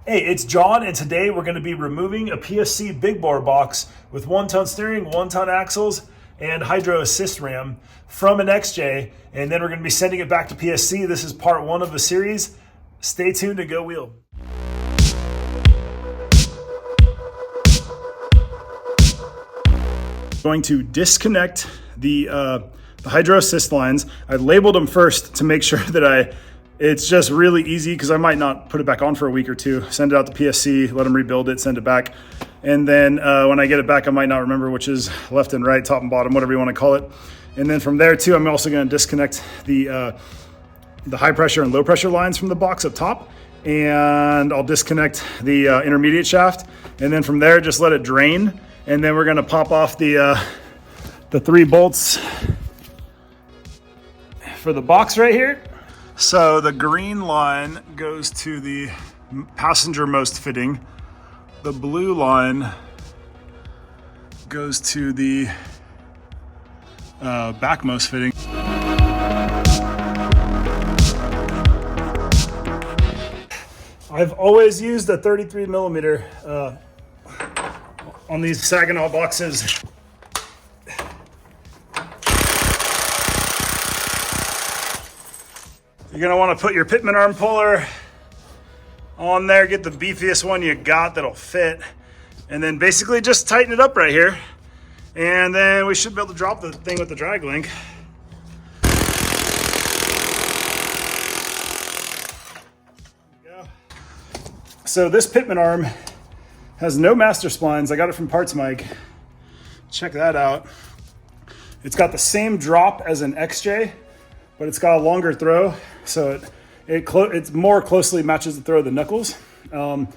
Hey, it's John, and today we're going to be removing a PSC big bore box with 1-ton steering, 1-ton axles, and hydro assist ram from an XJ, and then we're going to be sending it back to PSC. This is part 1 of the series. Stay tuned and go wheel. Going to disconnect the hydro assist lines. I labeled them first to make sure that it's just really easy because I might not put it back on for a week or two. Send it out to PSC, let them rebuild it, send it back. And then when I get it back, I might not remember which is left and right, top and bottom, whatever you want to call it. And then from there too, I'm also going to disconnect the high pressure and low pressure lines from the box up top. And I'll disconnect the intermediate shaft. And then from there, just let it drain. And then we're going to pop off the 3 bolts for the box right here. So the green line goes to the passenger most fitting. The blue line goes to the backmost fitting. I've always used a 33 millimeter on these Saginaw boxes. You're gonna wanna put your Pitman arm puller on there, get the beefiest one you got that'll fit, and then basically just tighten it up right here. And then we should be able to drop the thing with the drag link. There we go. So this Pitman arm has no master splines. I got it from Parts Mike. Check that out. It's got the same drop as an XJ, but it's got a longer throw, so it more closely matches the throw of the knuckles on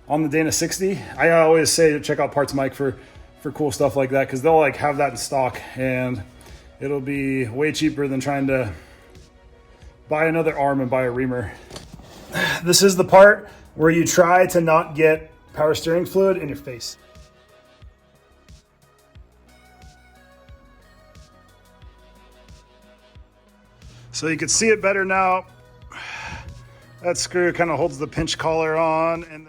the Dana 60. I always say to check out Parts Mike for cool stuff like that, because they'll have that in stock, and it'll be way cheaper than trying to buy another arm and buy a reamer. This is the part where you try to not get power steering fluid in your face. So you can see it better now. That screw kind of holds the pinch collar on. And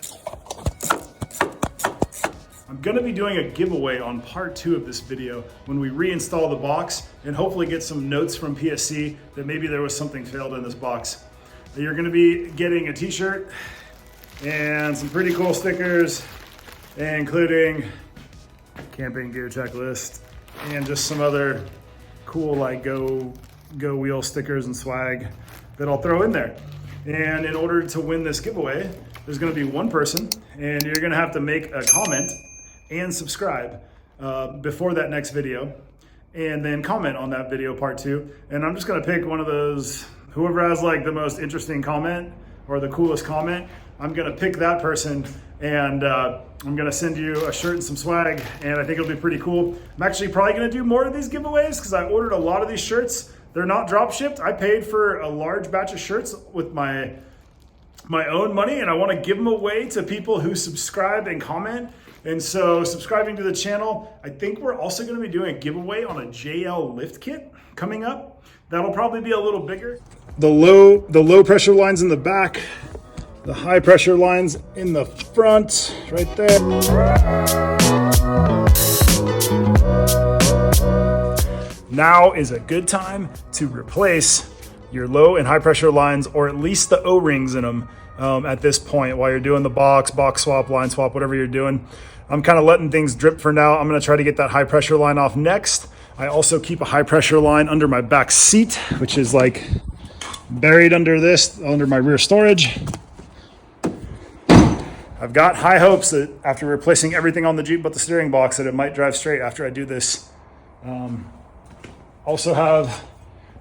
I'm gonna be doing a giveaway on part 2 of this video when we reinstall the box and hopefully get some notes from PSC that maybe there was something failed in this box. You're gonna be getting a t-shirt and some pretty cool stickers, including camping gear checklist and just some other cool go wheel stickers and swag that I'll throw in there. And in order to win this giveaway, there's gonna be one person, and you're gonna have to make a comment and subscribe before that next video, and then comment on that video part 2. And I'm just gonna pick one of those, whoever has the most interesting comment or the coolest comment, I'm gonna pick that person, and I'm gonna send you a shirt and some swag, and I think it'll be pretty cool. I'm actually probably gonna do more of these giveaways because I ordered a lot of these shirts. They're not drop shipped. I paid for a large batch of shirts with my own money, and I want to give them away to people who subscribe and comment. And so subscribing to the channel, I think we're also going to be doing a giveaway on a JL lift kit coming up. That'll probably be a little bigger. The low pressure lines in the back, the high pressure lines in the front, right there. Now is a good time to replace your low and high pressure lines, or at least the O-rings in them at this point while you're doing the box swap, line swap, whatever you're doing. I'm kind of letting things drip for now. I'm gonna try to get that high pressure line off next. I also keep a high pressure line under my back seat, which is buried under my rear storage. I've got high hopes that after replacing everything on the Jeep but the steering box, that it might drive straight after I do this. Also have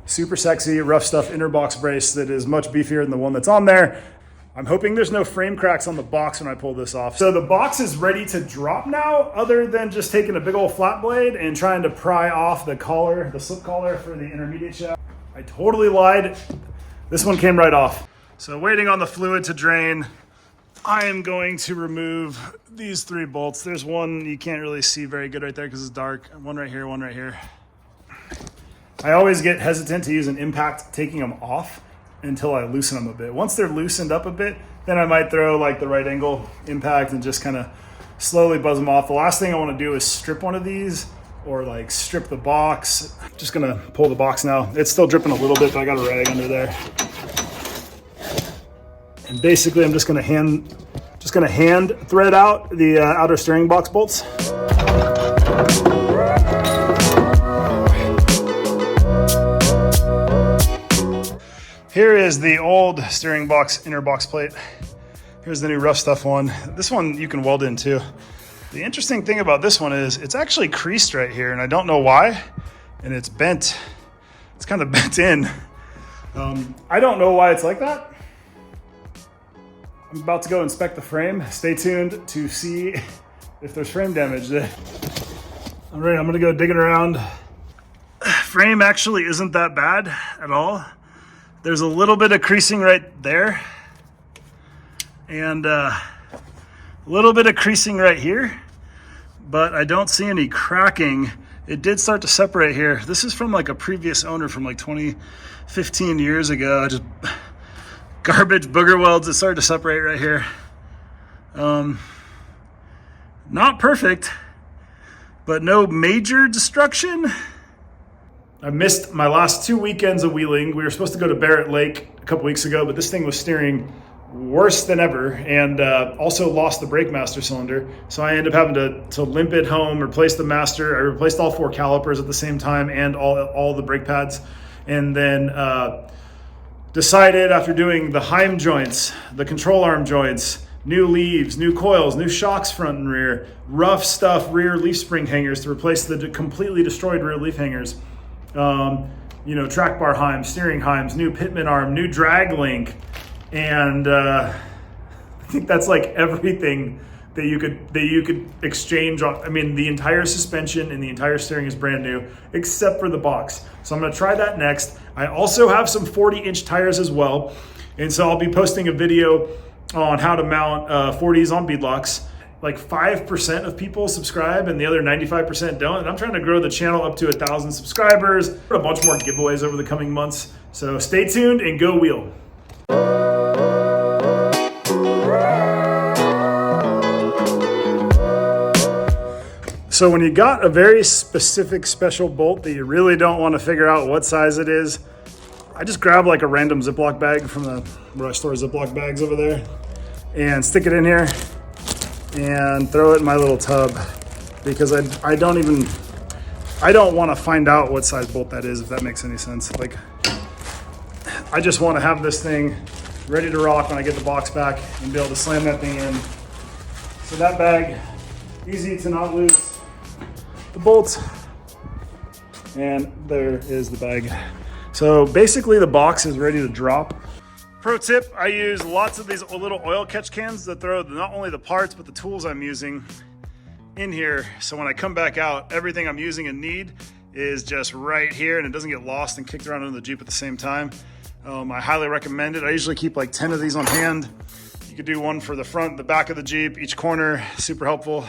super sexy rough stuff inner box brace that is much beefier than the one that's on there. I'm hoping there's no frame cracks on the box when I pull this off. So the box is ready to drop now, other than just taking a big old flat blade and trying to pry off the collar, the slip collar for the intermediate shaft. I totally lied. This one came right off. So waiting on the fluid to drain, I am going to remove these 3 bolts. There's one you can't really see very good right there because it's dark. One right here, one right here. I always get hesitant to use an impact taking them off until I loosen them a bit. Once they're loosened up a bit, then I might throw like the right angle impact and just kind of slowly buzz them off. The last thing I want to do is strip one of these or like strip the box. Just gonna pull the box now. It's still dripping a little bit, but I got a rag under there. And basically I'm just gonna hand thread out the outer steering box bolts. Here is the old steering box inner box plate. Here's the new rough stuff one. This one you can weld in too. The interesting thing about this one is it's actually creased right here, and I don't know why, and it's bent. It's kind of bent in. I don't know why it's like that. I'm about to go inspect the frame. Stay tuned to see if there's frame damage. All right, I'm gonna go digging around. Frame actually isn't that bad at all. There's a little bit of creasing right there, and a little bit of creasing right here, but I don't see any cracking. It did start to separate here. This is from like a previous owner from like 15 years ago. Just garbage booger welds. It started to separate right here. Not perfect, but no major destruction. I missed my last 2 weekends of wheeling. We were supposed to go to Barrett Lake a couple weeks ago, but this thing was steering worse than ever, and also lost the brake master cylinder. So I ended up having to limp it home, replace the master. I replaced all 4 calipers at the same time and all the brake pads. And then decided after doing the Heim joints, the control arm joints, new leaves, new coils, new shocks front and rear, rough stuff rear leaf spring hangers to replace the completely destroyed rear leaf hangers. Track bar Heims, steering Heims, new pitman arm, new drag link, and I think that's like everything that you could exchange on. I mean, the entire suspension and the entire steering is brand new except for the box. So I'm going to try that next. I also have some 40-inch tires as well, and so I'll be posting a video on how to mount 40s on beadlocks. Like 5% of people subscribe and the other 95% don't. And I'm trying to grow the channel up to 1,000 subscribers. A bunch more giveaways over the coming months. So stay tuned and go wheel. So when you got a very specific special bolt that you really don't want to figure out what size it is, I just grab like a random Ziploc bag from where I store Ziploc bags over there and stick it in here and throw it in my little tub, because I don't want to find out what size bolt that is, if that makes any sense. Like, I just want to have this thing ready to rock when I get the box back and be able to slam that thing in. So that bag, easy to not lose the bolts, and there is the bag. So basically the box is ready to drop. Pro tip, I use lots of these little oil catch cans that throw not only the parts, but the tools I'm using in here. So when I come back out, everything I'm using and need is just right here, and it doesn't get lost and kicked around in the Jeep at the same time. I highly recommend it. I usually keep like 10 of these on hand. You could do one for the front, the back of the Jeep, each corner, super helpful.